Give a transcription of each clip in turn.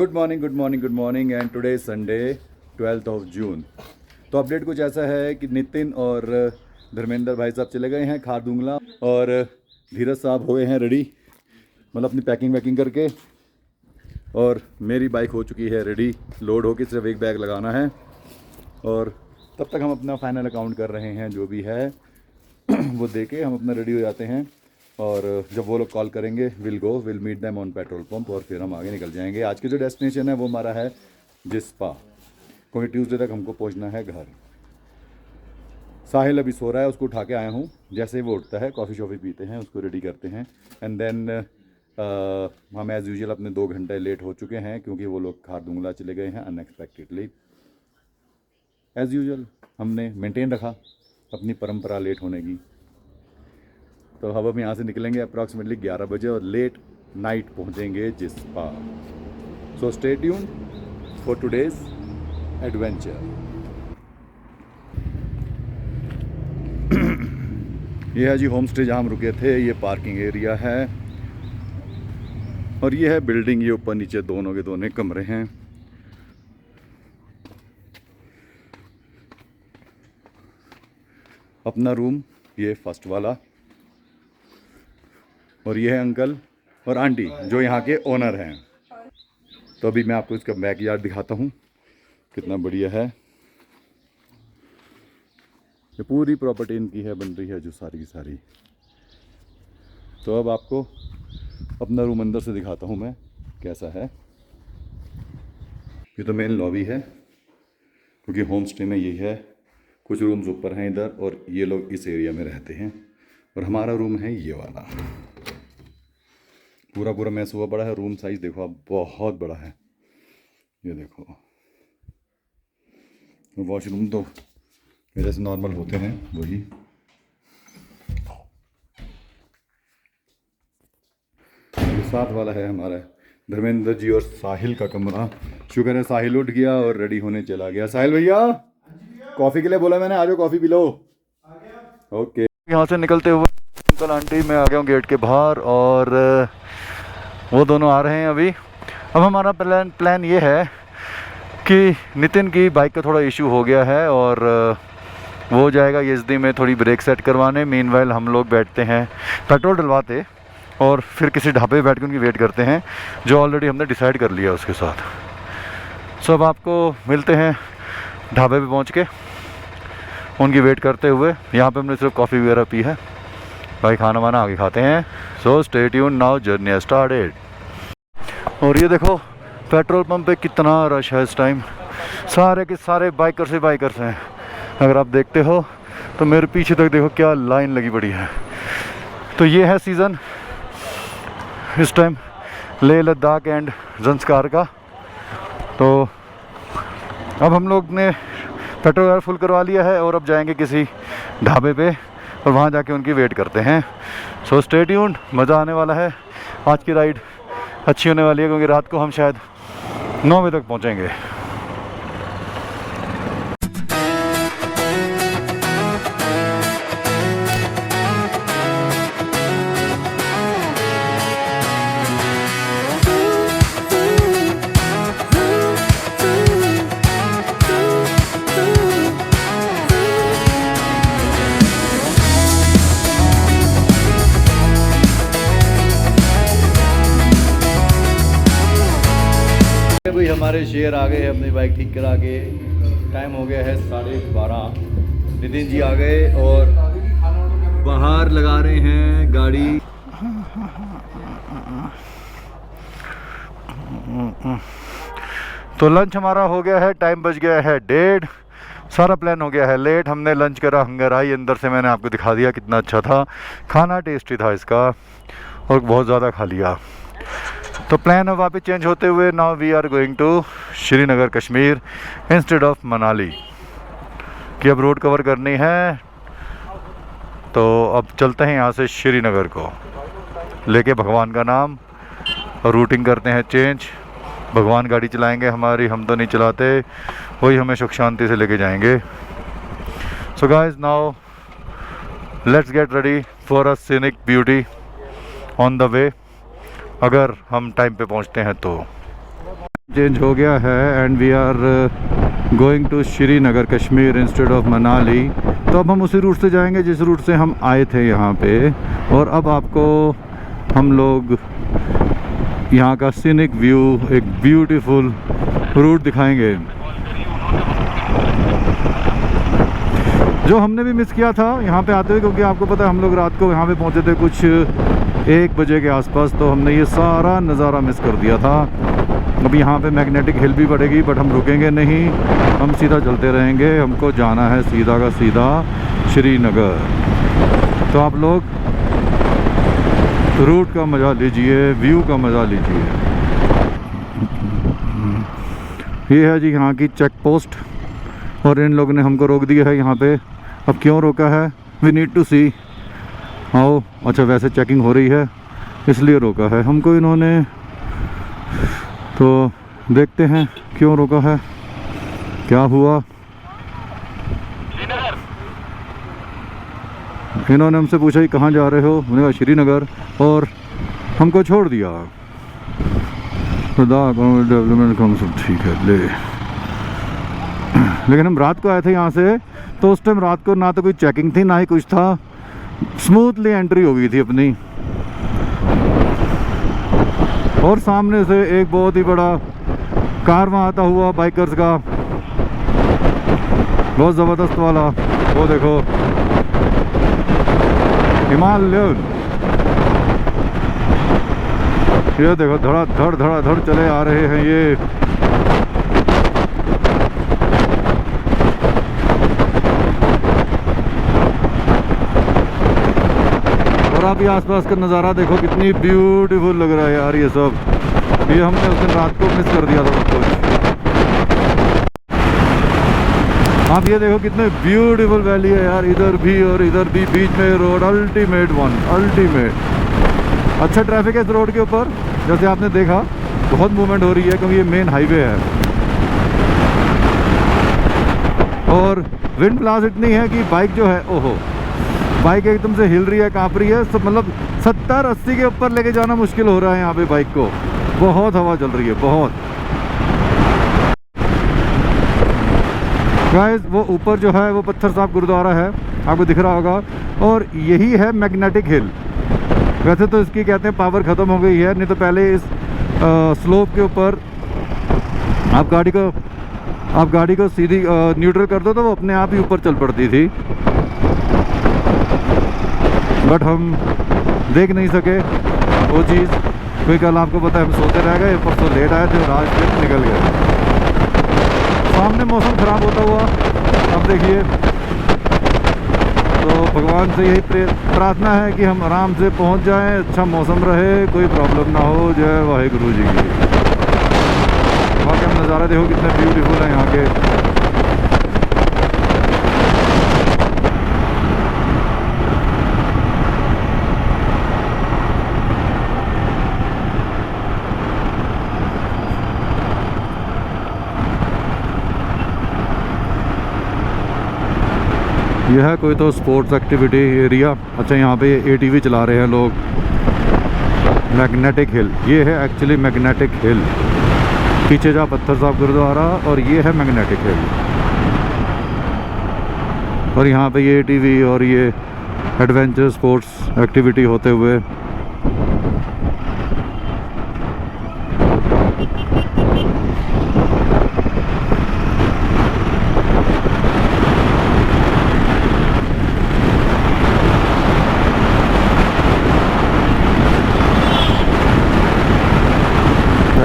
Good morning good morning good morning and today Sunday 12th of June. तो update कुछ ऐसा है कि नितिन और धर्मेंद्र भाई साहब चले गए हैं खारदुंगला और धीरज साहब हो गए हैं रेडी, मतलब अपनी पैकिंग वैकिंग करके। और मेरी बाइक हो चुकी है रेडी, लोड होकर सिर्फ एक बैग लगाना है और तब तक हम अपना फाइनल अकाउंट कर रहे हैं, जो भी है वो दे के हम अपना रेडी हो जाते हैं। और जब वो लोग कॉल करेंगे will meet them on petrol pump और फिर हम आगे निकल जाएंगे। आज की जो डेस्टिनेशन है वो हमारा है जिस्पा, क्योंकि ट्यूसडे तक हमको पहुंचना है घर। साहिल अभी सो रहा है, उसको उठा के आया हूँ। जैसे ही वो उठता है कॉफ़ी शॉफ़ी पीते हैं, उसको रेडी करते हैं एंड देन हम एज़ यूजुअल अपने 2 घंटे लेट हो चुके हैं क्योंकि वो लोग खारदुंगला चले गए हैं अनएक्सपेक्टेडली। एज़ यूजुअल हमने मेंटेन रखा अपनी परंपरा लेट होने की। तो अब हम यहाँ से निकलेंगे अप्रॉक्सीमेटली 11 बजे और लेट नाइट पहुँचेंगे Jispa. So stay tune for today's adventure. ये है जी होम स्टे जहाँ हम रुके थे, ये पार्किंग एरिया है और ये है बिल्डिंग। ये ऊपर नीचे दोनों के दोनों कमरे हैं। अपना रूम ये फर्स्ट वाला और ये है अंकल और आंटी जो यहाँ के ओनर हैं। तो अभी मैं आपको इसका बैकयार्ड दिखाता हूँ, कितना बढ़िया है। ये पूरी प्रॉपर्टी इनकी है, बन रही है जो सारी की सारी। तो अब आपको अपना रूम अंदर से दिखाता हूँ मैं कैसा है। ये तो मेन लॉबी है क्योंकि होम स्टे में यही है। कुछ रूम्स ऊपर हैं इधर और ये लोग इस एरिया में रहते हैं और हमारा रूम है ये वाला। पूरा मैस हुआ बड़ा है। रूम साइज़ देखो आप, बहुत बड़ा है। ये देखो, वॉशरूम तो मेरे से नॉर्मल होते हैं वही। ये साथ वाला है हमारा धर्मेंद्र जी और साहिल का कमरा। शुक्र है साहिल उठ गया और रेडी होने चला गया। साहिल भैया कॉफ़ी के लिए बोला मैंने, आ जाओ कॉफ़ी पी लो। ओके, यहाँ से निकलते हुए अंकल आंटी मैं आ गया हूँ गेट के बाहर और वो दोनों आ रहे हैं अभी। अब हमारा प्लान ये है कि नितिन की बाइक का थोड़ा इशू हो गया है और वो जाएगा यजदी में थोड़ी ब्रेक सेट करवाने। मीनवाइल हम लोग बैठते हैं पेट्रोल डलवाते और फिर किसी ढाबे पे बैठ के उनकी वेट करते हैं, जो ऑलरेडी हमने डिसाइड कर लिया उसके साथ। सो अब आपको मिलते हैं ढाबे पे पहुंच के उनकी वेट करते हुए। यहाँ पे हमने सिर्फ कॉफ़ी वगैरह पी है, भाई खाना वाना आगे खाते हैं। So stay tune, now journey has started. और ये देखो पेट्रोल पंप पे कितना रश है इस टाइम। सारे के सारे बाइकर्स हैं। अगर आप देखते हो तो मेरे पीछे तक देखो क्या लाइन लगी पड़ी है। तो ये है सीज़न इस टाइम लेह लद्दाख एंड ज़ंस्कार का। तो अब हम लोग ने पेट्रोल फुल करवा लिया है और अब जाएंगे किसी ढाबे पे और वहाँ जाके उनकी वेट करते हैं। सो स्टे ट्यून्ड, मज़ा आने वाला है। आज की राइड अच्छी होने वाली है क्योंकि रात को हम शायद 9 बजे तक पहुँचेंगे। भाई हमारे शेर आ गए हैं अपनी बाइक ठीक करा के। टाइम हो गया है 12:30। नितिन जी आ गए और बाहर लगा रहे हैं गाड़ी। तो लंच हमारा हो गया है, टाइम बच गया है 1:30। सारा प्लान हो गया है लेट। हमने लंच करा हंगराई, अंदर से मैंने आपको दिखा दिया कितना अच्छा था खाना, टेस्टी था इसका और बहुत ज़्यादा खा लिया। तो प्लान अब वापस चेंज होते हुए now we are going to Srinagar Kashmir instead of Manali कि अब रोड कवर करनी है। तो अब चलते हैं यहाँ से श्रीनगर को लेके भगवान का नाम और रूटिंग करते हैं चेंज। भगवान गाड़ी चलाएंगे हमारी, हम तो नहीं चलाते, वही हमें सुख शांति से लेके जाएंगे। So guys now let's get ready for a scenic beauty on the way, अगर हम टाइम पे पहुंचते हैं तो। चेंज हो गया है and we are going to Srinagar Kashmir instead of Manali. तो अब हम उसी रूट से जाएंगे जिस रूट से हम आए थे यहाँ पे। और अब आपको हम लोग यहाँ का सीनिक व्यू, एक ब्यूटीफुल रूट दिखाएंगे जो हमने भी मिस किया था यहाँ पे आते हुए, क्योंकि आपको पता है हम लोग रात को यहाँ पे पहुँचे थे कुछ 1 बजे के आसपास। तो हमने ये सारा नज़ारा मिस कर दिया था। अब यहाँ पे मैग्नेटिक हिल भी पड़ेगी बट हम रुकेंगे नहीं, हम सीधा चलते रहेंगे। हमको जाना है सीधा का सीधा श्रीनगर। तो आप लोग रूट का मज़ा लीजिए, व्यू का मज़ा लीजिए। ये है जी यहाँ की चेक पोस्ट और इन लोगों ने हमको रोक दिया है यहाँ पे। अब क्यों रोका है, we need to see how. अच्छा वैसे चेकिंग हो रही है इसलिए रोका है हमको इन्होंने। तो देखते हैं क्यों रोका है, क्या हुआ। इन्होंने हमसे पूछा कि कहाँ जा रहे हो, मैंने कहा श्रीनगर, और हमको छोड़ दिया। डेवलपमेंट कम सब ठीक है ले। लेकिन हम रात को आए थे यहाँ से, तो उस टाइम रात को ना तो कोई चेकिंग थी ना ही कुछ था, स्मूथली एंट्री हो गई थी अपनी। और सामने से एक बहुत ही बड़ा कारवां आता हुआ बाइकर्स का, बहुत ज़बरदस्त वाला, वो देखो हिमालयन। ये देखो धड़ा धड़ चले आ रहे हैं ये। और आप ये आसपास का नज़ारा देखो कितनी ब्यूटीफुल लग रहा है यार। ये सब ये हमने उस दिन रात को मिस कर दिया था सब कुछ। आप ये देखो कितने ब्यूटीफुल वैली है यार, इधर भी और इधर भी, बीच में रोड, अल्टीमेट वन, अल्टीमेट। अच्छा ट्रैफिक है इस रोड के ऊपर, जैसे आपने देखा बहुत मूवमेंट हो रही है क्योंकि ये मेन हाईवे है। और विंड ब्लास्ट इतनी है कि बाइक जो है, ओहो, बाइक एकदम से हिल रही है, काँप रही है सब। मतलब 70-80 के ऊपर लेके जाना मुश्किल हो रहा है यहाँ पे बाइक को, बहुत हवा चल रही है बहुत। गाइस वो ऊपर जो है वो पत्थर साहब गुरुद्वारा है, आपको दिख रहा होगा, और यही है मैग्नेटिक हिल। वैसे तो इसकी कहते हैं पावर ख़त्म हो गई है, नहीं तो पहले इस स्लोप के ऊपर आप गाड़ी को सीधी न्यूट्रल कर दो तो वो अपने आप ही ऊपर चल पड़ती थी। बट हम देख नहीं सके वो चीज़, क्योंकि कल आपको पता है हम सोते रह गए, परसों लेट आए थे और आज फिर निकल गए। सामने मौसम ख़राब होता हुआ, अब देखिए। तो भगवान से यही प्रार्थना है कि हम आराम से पहुंच जाएं, अच्छा मौसम रहे, कोई प्रॉब्लम ना हो। जय वाहिगुरु जी की। बाकी हम नज़ारा देखो कितने ब्यूटीफुल है यहाँ के। यह है कोई तो स्पोर्ट्स एक्टिविटी एरिया। अच्छा यहाँ पे ATV चला रहे हैं लोग। मैग्नेटिक हिल, ये है एक्चुअली मैग्नेटिक हिल। पीछे जा पत्थर साहब गुरुद्वारा और ये है मैग्नेटिक हिल। और यहाँ पे ये ATV और ये एडवेंचर स्पोर्ट्स एक्टिविटी होते हुए।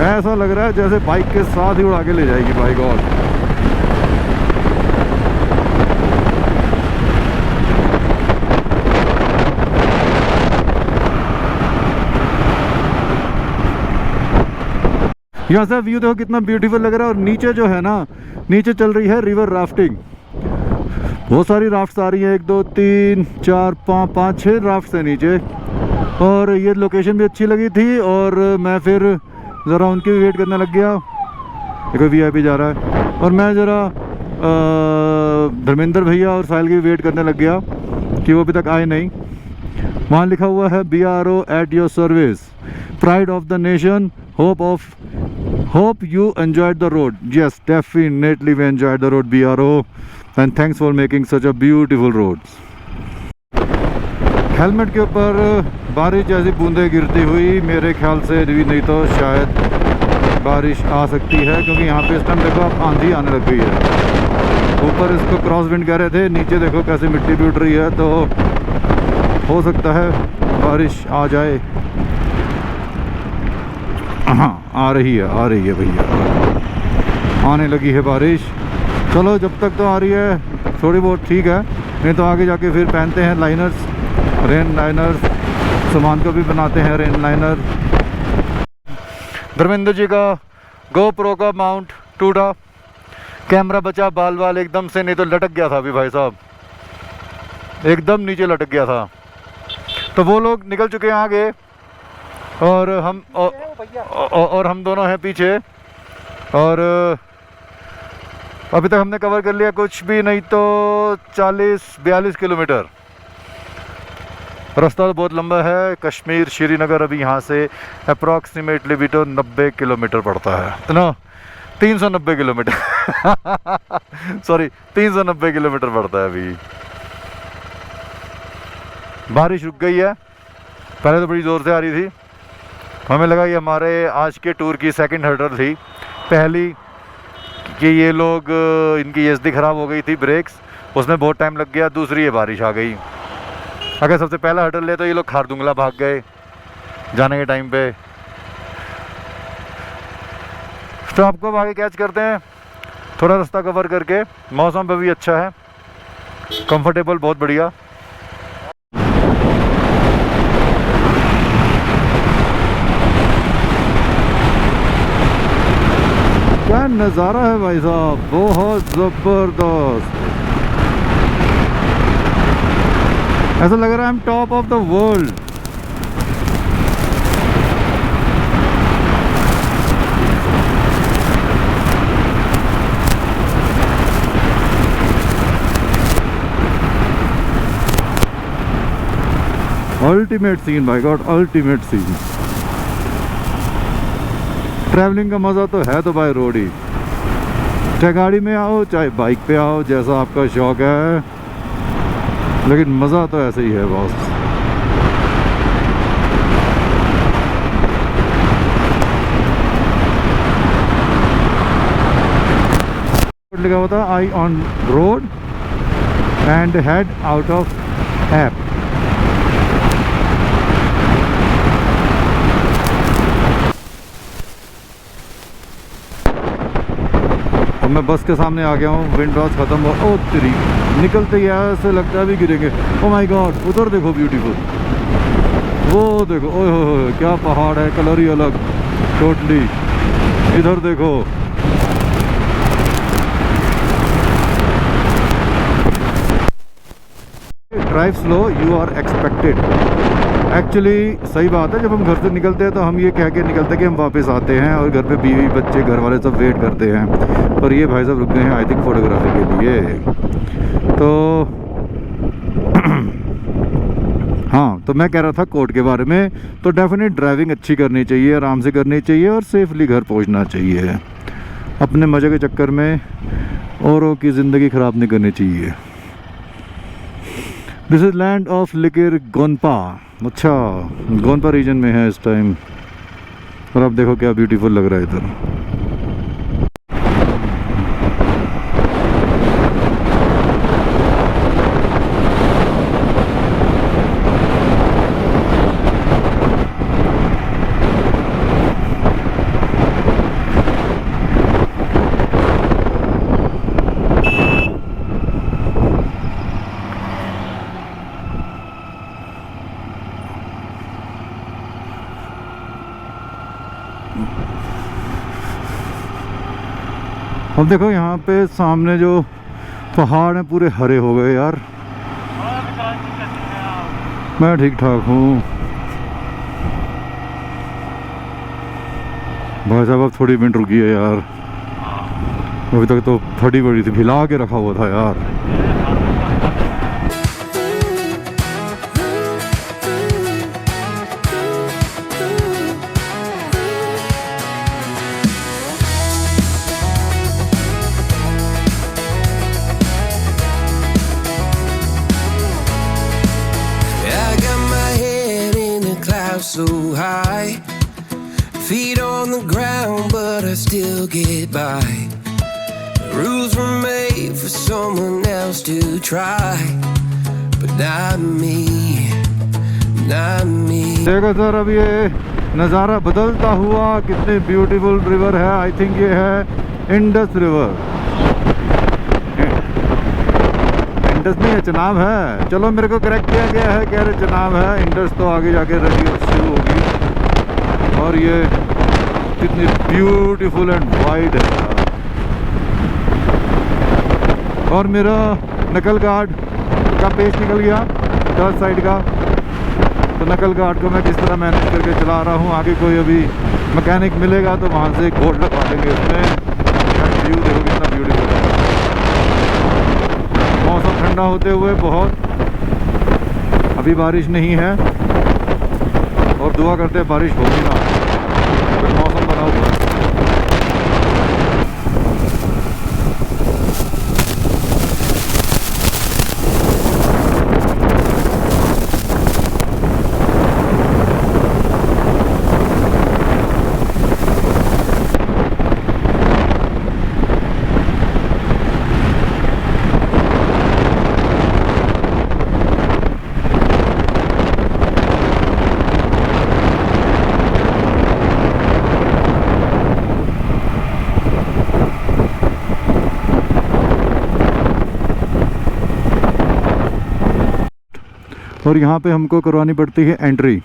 ऐसा लग रहा है जैसे बाइक के साथ ही उड़ा के ले जाएगी बाइक। और यहाँ से व्यू देखो कितना ब्यूटीफुल लग रहा है। और नीचे जो है ना, नीचे चल रही है रिवर राफ्टिंग। बहुत सारी राफ्ट्स आ रही है, 1 2 3 4 5 6 राफ्ट्स है नीचे। और ये लोकेशन भी अच्छी लगी थी और मैं फिर ज़रा उनकी भी वेट करने लग गया। देखो VIP जा रहा है और मैं ज़रा धर्मेंद्र भैया और साहिल की वेट करने लग गया कि वो अभी तक आए नहीं। वहाँ लिखा हुआ है BRO at your service, pride of the nation, Hope you enjoyed the road. Yes, definitely we enjoyed the road, BRO. And thanks for making such a beautiful roads. Helmet के ऊपर बारिश जैसी बूंदें गिरती हुई, मेरे ख्याल से भी नहीं तो शायद बारिश आ सकती है, क्योंकि यहाँ पे इस टाइम देखो अब आंधी आने लग गई है। ऊपर इसको क्रॉस विंड कह रहे थे, नीचे देखो कैसे मिट्टी भी उठ रही है, तो हो सकता है बारिश आ जाए। हाँ, आ रही है भैया, आने लगी है बारिश। चलो जब तक तो आ रही है थोड़ी बहुत ठीक है, नहीं तो आगे जाके फिर पहनते हैं लाइनर्स, रेन लाइनर्स, सामान को भी बनाते हैं रेन लाइनर। धर्मेंद्र जी का GoPro का माउंट टूटा, कैमरा बचा बाल एकदम से, नहीं तो लटक गया था अभी भाई साहब, एकदम नीचे लटक गया था। तो वो लोग निकल चुके हैं आगे और हम दोनों हैं पीछे, और अभी तक हमने कवर कर लिया कुछ भी नहीं तो 40-42 किलोमीटर। रास्ता तो बहुत लंबा है। कश्मीर श्रीनगर अभी यहाँ से अप्रॉक्सीमेटली भी तो 90 किलोमीटर पड़ता है ना, 390 किलोमीटर सॉरी 390 किलोमीटर पड़ता है अभी। बारिश रुक गई है, पहले तो बड़ी ज़ोर से आ रही थी, हमें लगा ये हमारे आज के टूर की सेकंड हर्डल थी। पहली कि ये लोग इनकी एसडी ख़राब हो गई थी, ब्रेक्स, उसमें बहुत टाइम लग गया। दूसरी ये बारिश आ गई। अगर सबसे पहला हर्डल ले तो ये लोग खारदुंगला भाग गए जाने के टाइम पे। तो आपको अब आगे कैच करते हैं, थोड़ा रास्ता कवर करके। मौसम भी अच्छा है, कंफर्टेबल, बहुत बढ़िया। क्या नज़ारा है भाई साहब, बहुत ज़बरदस्त। ऐसा लग रहा है हम top of the world. Ultimate scene भाई गॉड, अल्टीमेट सीन। ट्रैवलिंग का मज़ा तो है तो भाई रोड ही, चाहे गाड़ी में आओ चाहे बाइक पे आओ, जैसा आपका शौक है, लेकिन मज़ा तो ऐसे ही है बॉस। लिखा हुआ था eye on road and head out of app. अब मैं बस के सामने आ गया हूँ, विंड वॉच खत्म हो। ओ तेरी, निकलते ही ऐसे लगता है भी गिरेंगे। ओ माय गॉड, उधर देखो ब्यूटीफुल, वो देखो, ओए हो क्या पहाड़ है, कलर ही अलग टोटली। इधर देखो, drive slow, you are expected. Actually सही बात है, जब हम घर से निकलते हैं तो हम ये कह के निकलते हैं कि हम वापस आते हैं, और घर पे बीवी बच्चे घर वाले सब वेट करते हैं। पर ये भाई साहब रुक गए हैं आई थिंक फोटोग्राफी के लिए। तो हाँ, तो मैं कह रहा था कोर्ट के बारे में। तो डेफिनेट ड्राइविंग अच्छी करनी चाहिए, आराम से करनी चाहिए, और सेफली घर पहुंचना चाहिए। अपने मज़े के चक्कर में औरों की ज़िंदगी ख़राब नहीं करनी चाहिए। This is land of Likir Gonpa. अच्छा, गोनपा रीजन में है इस टाइम, और अब देखो क्या ब्यूटीफुल लग रहा है इधर। अब देखो यहाँ पे सामने जो पहाड़ हैं पूरे हरे हो गए यार। मैं ठीक ठाक हूँ भाई साहब, अब थोड़ी मिनट रुकी है यार, अभी तक तो फटी पड़ी थी, भिला के रखा हुआ था यार। so high. Feet on the ground, but I still get by. Rules were made for someone else to try, but not me, not me. देखो सर, अब ये नज़ारा बदलता हुआ कितने ब्यूटीफुल रिवर है। आई थिंक ये है इंडस रिवर। इंडस नहीं है, चनाब है। चलो मेरे को करेक्ट किया गया है, कह रहे चनाब है। इंडस तो आगे जाके रिवर शुरू होगी। और ये कितनी ब्यूटीफुल एंड वाइड है। और मेरा नकल गार्ड का पेच निकल गया टर्च साइड का, तो नकल गार्ड को मैं किस तरह मैनेज करके चला रहा हूँ। आगे कोई अभी मैकेनिक मिलेगा तो वहाँ से गोल्ड लगवा देंगे इसमें। व्यू देखो कितना ब्यूटीफुल है। मौसम ठंडा होते हुए बहुत, अभी बारिश नहीं है और दुआ करते हैं बारिश होगी ना, तो मौसम बना हुआ है। और यहाँ पे हमको करवानी पड़ती है entry.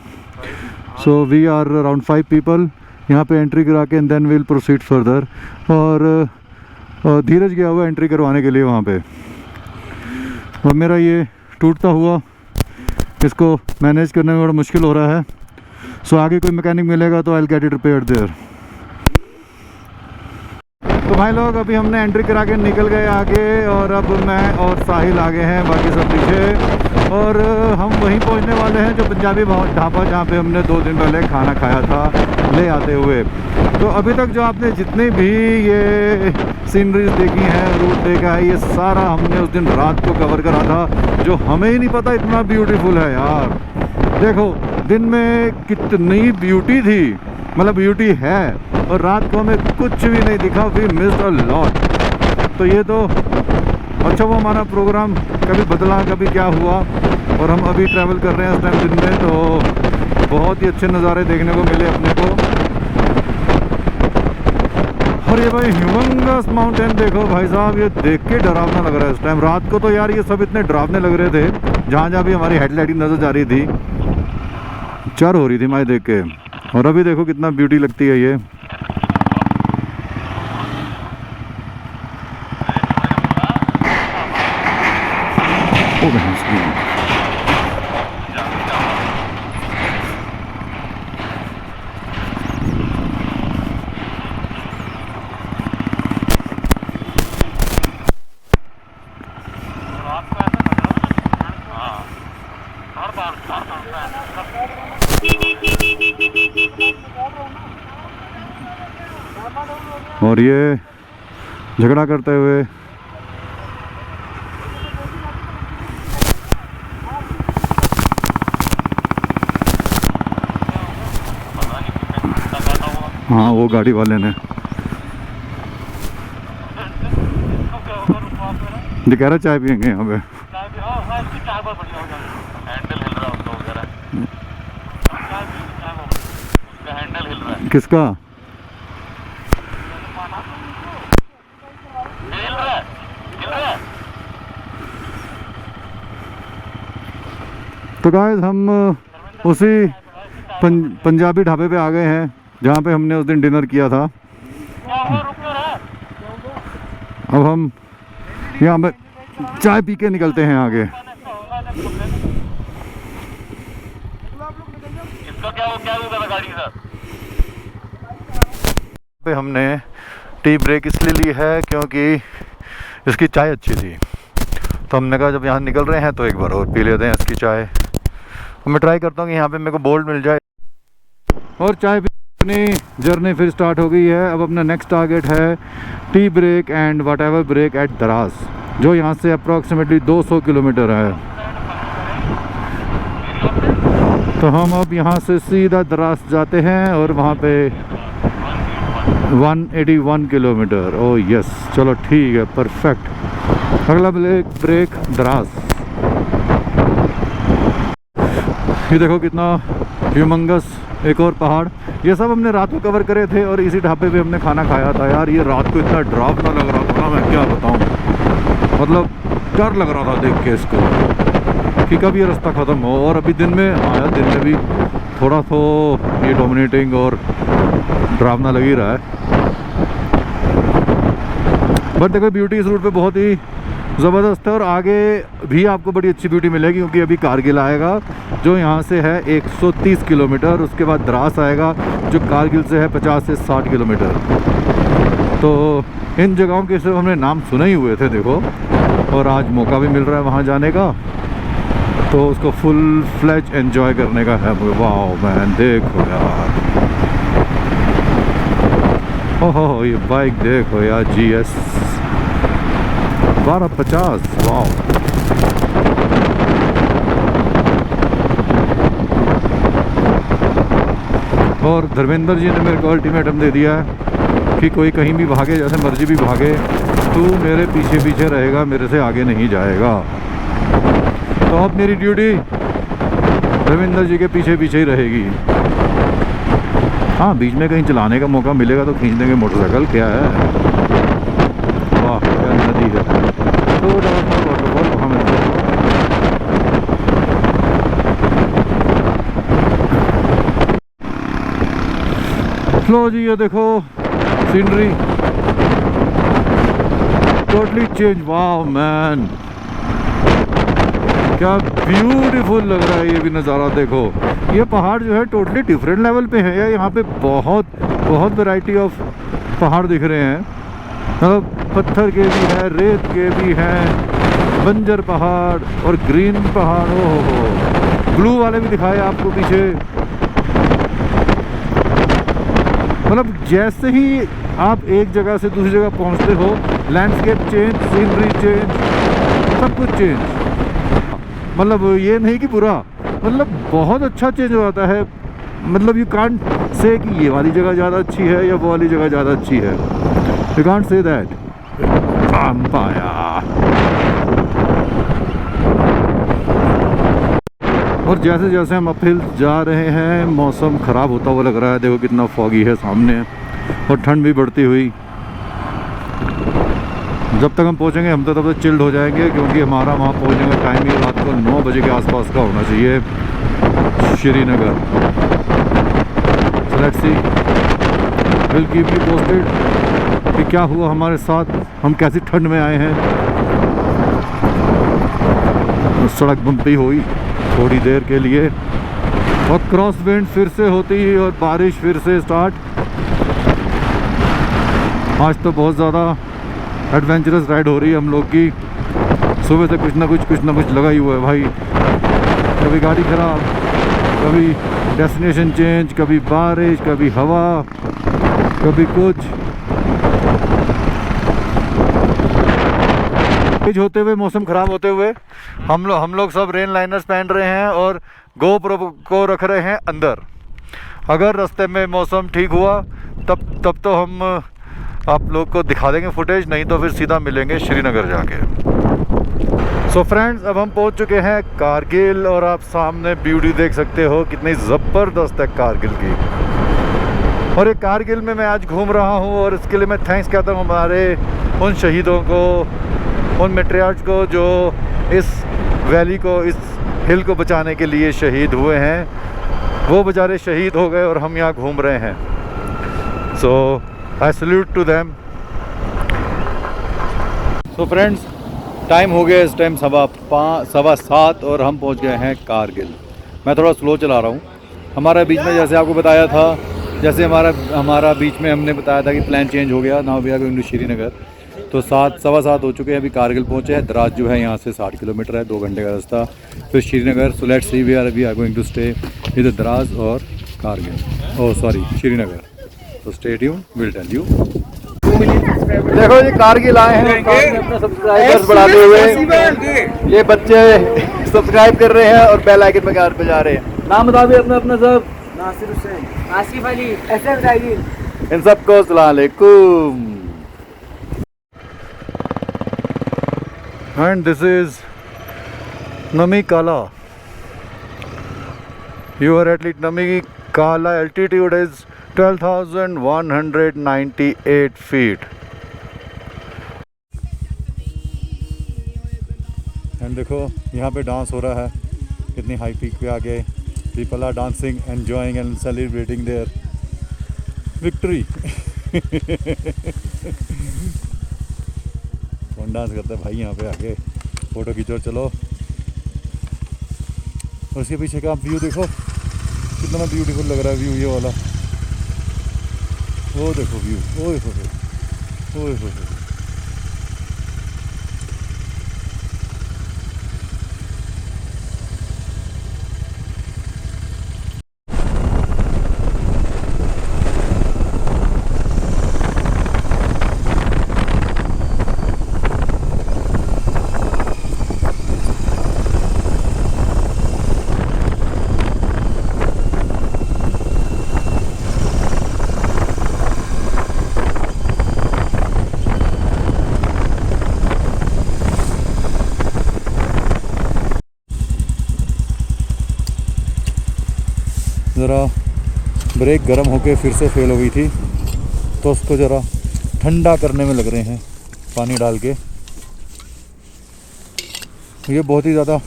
So we are around 5 people. यहाँ पे एंट्री करा के and then will proceed further. और धीरज गया हुआ एंट्री करवाने के लिए वहाँ पे, और मेरा ये टूटता हुआ, इसको मैनेज करने में बड़ा मुश्किल हो रहा है। सो आगे कोई मैकेनिक मिलेगा तो I will get it repaired there. तो भाई लोग, अभी हमने एंट्री करा के निकल गए आगे, और अब मैं और साहिल आगे हैं, बाकी सब पीछे। और हम वहीं पहुंचने वाले हैं जो पंजाबी ढाबा, जहाँ पे हमने 2 दिन पहले खाना खाया था ले आते हुए। तो अभी तक जो आपने जितनी भी ये सीनरीज देखी हैं, रूट देखा है, ये सारा हमने उस दिन रात को कवर करा था, जो हमें ही नहीं पता इतना ब्यूटीफुल है यार। देखो दिन में कितनी ब्यूटी थी, मतलब ब्यूटी है, और रात को हमें कुछ भी नहीं दिखा। We missed a lot. तो ये तो अच्छा, वो हमारा प्रोग्राम कभी बदला कभी क्या हुआ, और हम अभी ट्रैवल कर रहे हैं इस टाइम दिन में, तो बहुत ही अच्छे नज़ारे देखने को मिले अपने को। और ये भाई ह्यूमंगस माउंटेन देखो भाई साहब, ये देख के डरावना लग रहा है इस टाइम। रात को तो यार ये सब इतने डरावने लग रहे थे, जहाँ जहाँ भी हमारी हेडलाइट नज़र जा रही थी, चर हो रही थी मैं देख के। और अभी देखो कितना ब्यूटी लगती है ये। और ये झगड़ा करते हुए हाँ, वो गाड़ी वाले ने ये कह रहा चाय पियेंगे यहाँ पे। किसका? तो गाइस हम उसी पंजाबी ढाबे पे आ गए हैं जहाँ पे हमने उस दिन डिनर किया था। अब हम यहाँ पे चाय पी के निकलते हैं आगे। पे हमने टी ब्रेक इसलिए ली है क्योंकि इसकी चाय अच्छी थी, तो हमने कहा जब यहाँ निकल रहे हैं तो एक बार और पी लेते हैं इसकी चाय। मैं ट्राई करता हूँ कि यहाँ पे मेरे को बोल्ड मिल जाए। और चाय अपनी जर्नी फिर स्टार्ट हो गई है। अब अपना नेक्स्ट टारगेट है tea break and whatever break at Dras, जो यहाँ से अप्रॉक्सीमेटली 200 किलोमीटर है। तो हम अब यहाँ से सीधा द्रास जाते हैं और वहाँ पे 181 किलोमीटर। ओ यस, चलो ठीक है, परफेक्ट। अगला ब्रेक द्रास। ये देखो कितना ह्यूमंगस एक और पहाड़। ये सब हमने रात को कवर करे थे और इसी ढाबे पे हमने खाना खाया था। यार ये रात को इतना डरावना लग रहा था ना, मैं क्या बताऊँ, मतलब डर लग रहा था देख के इसको कि कब ये रास्ता ख़त्म हो। और अभी दिन में आया, दिन में भी थोड़ा तो ये डोमिनेटिंग और डरावना लग ही रहा है। बट देखो ब्यूटी इस रूट पे बहुत ही ज़बरदस्त है और आगे भी आपको बड़ी अच्छी ब्यूटी मिलेगी, क्योंकि अभी कारगिल आएगा जो यहाँ से है 130 किलोमीटर। उसके बाद द्रास आएगा जो कारगिल से है 50 से 60 किलोमीटर। तो इन जगहों के सिर्फ हमने नाम सुने ही हुए थे देखो, और आज मौका भी मिल रहा है वहाँ जाने का, तो उसको फुल फ्लेज एंजॉय करने का है। वाह मैन, देखो यार, ओहो ये बाइक देखो यार, GS 1250, वाह। और धर्मेंद्र जी ने मेरे को अल्टीमेटम दे दिया है कि कोई कहीं भी भागे, जैसे मर्जी भी भागे, तू मेरे पीछे पीछे रहेगा, मेरे से आगे नहीं जाएगा। तो अब मेरी ड्यूटी धर्मेंद्र जी के पीछे पीछे ही रहेगी। हाँ, बीच में कहीं चलाने का मौका मिलेगा तो खींच देंगे मोटरसाइकिल, क्या है। वाह क्या नदी है, थोड़ा सा वाटरफॉल वहाँ मिलता है। लो जी ये देखो सीनरी टोटली चेंज। वाह मैन, क्या ब्यूटीफुल लग रहा है ये भी नज़ारा। देखो ये पहाड़ जो है टोटली डिफरेंट लेवल पे है यार। यहाँ पे बहुत वैरायटी ऑफ पहाड़ दिख रहे हैं, मतलब पत्थर के भी हैं, रेत के भी हैं, बंजर पहाड़ और ग्रीन पहाड़। ओहो, ब्लू वाले भी दिखाए आपको पीछे। मतलब जैसे ही आप एक जगह से दूसरी जगह पहुँचते हो, लैंडस्केप चेंज, सीनरी चेंज, सब कुछ चेंज। मतलब ये नहीं कि बुरा, मतलब बहुत अच्छा चेंज हो जाता है। मतलब यू कांट से कि ये वाली जगह ज़्यादा अच्छी है या वो वाली जगह ज़्यादा अच्छी है। You can't say that. और जैसे जैसे हम अपहिल जा रहे हैं, मौसम ख़राब होता हुआ लग रहा है। देखो कितना फॉगी है सामने, और ठंड भी बढ़ती हुई। जब तक हम पहुंचेंगे हम तो तब तक चिल्ड हो जाएंगे, क्योंकि हमारा वहाँ पहुंचने का टाइम ही रात को 9 बजे के आसपास का होना चाहिए, Srinagar. So let's C, will keep you posted कि क्या हुआ हमारे साथ, हम कैसी ठंड में आए हैं। सड़क बम्पी हुई थोड़ी देर के लिए, और क्रॉस विंड फिर से होती और बारिश फिर से स्टार्ट। आज तो बहुत ज़्यादा एडवेंचरस राइड हो रही है हम लोग की। सुबह से कुछ ना कुछ लगा ही हुआ है भाई। कभी गाड़ी खराब, कभी डेस्टिनेशन चेंज, कभी बारिश, कभी हवा, कभी कुछ। होते हुए, मौसम ख़राब होते हुए हम लोग सब रेन लाइनर्स पहन रहे हैं और गोप्रो को रख रहे हैं अंदर। अगर रास्ते में मौसम ठीक हुआ तब तो हम आप लोग को दिखा देंगे फुटेज, नहीं तो फिर सीधा मिलेंगे श्रीनगर जाके। सो फ्रेंड्स, अब हम पहुंच चुके हैं कारगिल, और आप सामने ब्यूटी देख सकते हो कितनी ज़बरदस्त है कारगिल की। और ये कारगिल में मैं आज घूम रहा हूं, और इसके लिए मैं थैंक्स कहता हूं हमारे उन शहीदों को, उन मेट्रियार्ड्स को जो इस वैली को, इस हिल को बचाने के लिए शहीद हुए हैं। वो बेचारे शहीद हो गए और हम यहाँ घूम रहे हैं। So I salute to them. So friends, time हो गया इस टाइम 7:15 और हम पहुंच गए हैं कारगिल। मैं थोड़ा स्लो चला रहा हूं। हमारा बीच में जैसे आपको बताया था, जैसे हमारा बीच में हमने बताया था कि प्लान चेंज हो गया। Now we are going to Srinagar. तो 7:15 हो चुके हैं, अभी कारगिल पहुंचे हैं। द्रास जो है यहाँ से 60 किलोमीटर है, 2 घंटे का रास्ता, फिर Srinagar. So let's see, we are going to stay इधर द्रास और कारगिल, ओह सॉरी श्रीनगर। तो stay tuned, will tell you. देखो ये कारगिल आए हैं, अपने सब्सक्राइबर्स बढ़ाते हुए। ये बच्चे सब्सक्राइब कर रहे हैं और बेल आइकन पे बजा रहे हैं। नाम बता भी अपना अपना सब। नासिर हुसैन, आसिफ अली, एसएम जाहिद। इन सबको अस्सलाम वालेकुम। एंड दिस इज नमी काला। यू आर एट नमी काला, एल्टीट्यूड इज 12,198 feet। एंड देखो यहाँ पे डांस हो रहा है, कितनी हाई पीक पे आ गए। People are dancing, enjoying and celebrating their victory. कौन डांस करता है भाई यहाँ पे आके? फोटो खींचो चलो। और उसके पीछे का व्यू देखो, कितना ब्यूटीफुल लग रहा है व्यू ये वाला। वो देखो व्यू, ओए हो, ओए हो। ज़रा ब्रेक गर्म होके फिर से फेल हो गई थी, तो उसको ज़रा ठंडा करने में लग रहे हैं पानी डाल के। ये बहुत ही ज़्यादा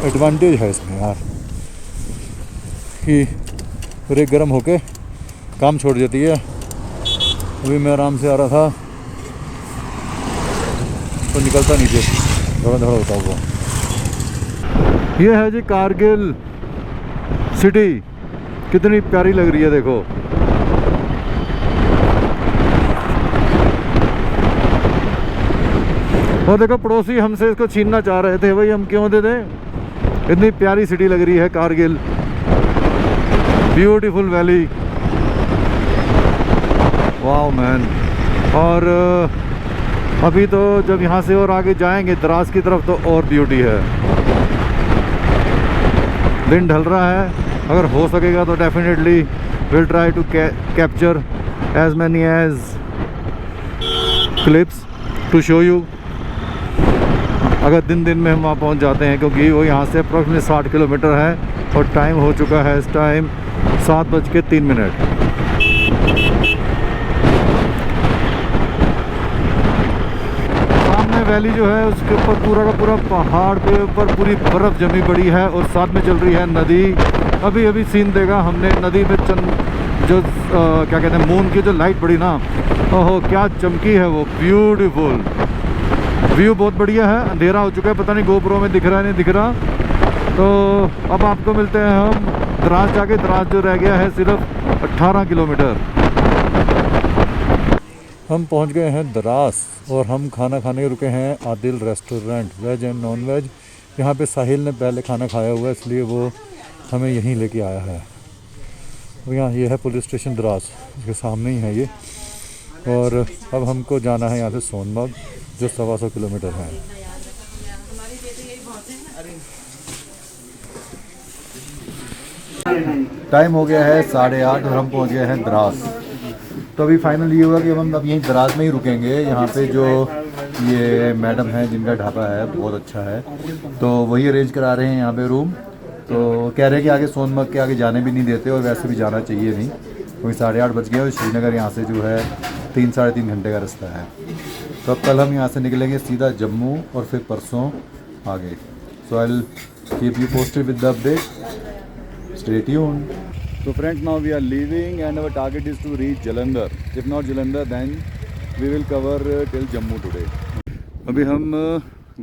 एडवांटेज है इसमें यार, कि ब्रेक गर्म होके काम छोड़ देती है। अभी मैं आराम से आ रहा था तो निकलता नीचे थोड़ा थोड़ा होता हुआ। ये है जी कारगिल सिटी, कितनी प्यारी लग रही है देखो। और देखो पड़ोसी हमसे इसको छीनना चाह रहे थे, भाई हम क्यों दे दें। इतनी प्यारी सिटी लग रही है Kargil, beautiful valley, wow man. और अभी तो जब यहाँ से और आगे जाएंगे द्रास की तरफ तो और ब्यूटी है। दिन ढल रहा है, अगर हो सकेगा तो definitely will try to capture as many as clips to show you, अगर दिन में हम वहाँ पहुँच जाते हैं, क्योंकि वो यहाँ से अप्रॉक्सीमेटली 60 किलोमीटर है और टाइम हो चुका है इस टाइम 7:03। सामने वैली जो है उसके ऊपर पूरा का पूरा पहाड़ के ऊपर पूरी बर्फ़ जमी पड़ी है और साथ में चल रही है नदी। अभी अभी सीन देखा हमने नदी में जो क्या कहते हैं मून की जो लाइट पड़ी ना, ओहो क्या चमकी है वो, ब्यूटीफुल व्यू, बहुत बढ़िया है। अंधेरा हो चुका है, पता नहीं गोप्रो में दिख रहा है नहीं दिख रहा। तो अब आपको मिलते हैं हम द्रास जाके। द्रास जो रह गया है सिर्फ 18 किलोमीटर। हम पहुंच गए हैं द्रास और हम खाना खाने रुके हैं Adil restaurant, veg and non veg. यहाँ पे साहिल ने पहले खाना खाया हुआ है, इसलिए वो हमें यहीं लेके आया है। और यहाँ ये है पुलिस स्टेशन द्रास, इसके सामने ही है ये। और अब हमको जाना है यहाँ से सोनमर्ग, जो 125 किलोमीटर है। टाइम हो गया है 8:30 और हम पहुँच गए हैं द्रास। तो अभी फाइनल ये हुआ कि हम अब यहीं द्रास में ही रुकेंगे। यहाँ पे जो ये मैडम है जिनका ढाबा है बहुत अच्छा है, तो वही अरेंज करा रहे हैं यहाँ पे रूम। तो कह रहे हैं कि आगे सोनमर्ग के आगे जाने भी नहीं देते, और वैसे भी जाना चाहिए नहीं, क्योंकि 8:30 बज गए और श्रीनगर यहाँ से जो है 3-3.5 घंटे का रास्ता है। तो अब कल हम यहाँ से निकलेंगे सीधा जम्मू और फिर परसों आगे। So I will keep you posted with the update, stay tuned. So friends, now we are leaving and our target is to reach Jalandhar. If not Jalandhar, then we will cover till Jammu today. अभी हम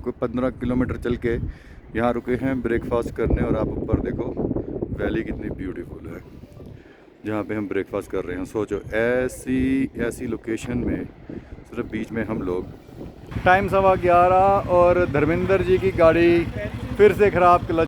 15 kilometre चल के यहाँ रुके हैं breakfast करने, और आप ऊपर देखो वैली कितनी ब्यूटीफुल है जहाँ पे हम ब्रेकफास्ट कर रहे हैं। सोचो ऐसी लोकेशन में सिर्फ बीच में हम लोग। टाइम 11:15 और धर्मेंद्र जी की गाड़ी फिर से ख़राब, क्लच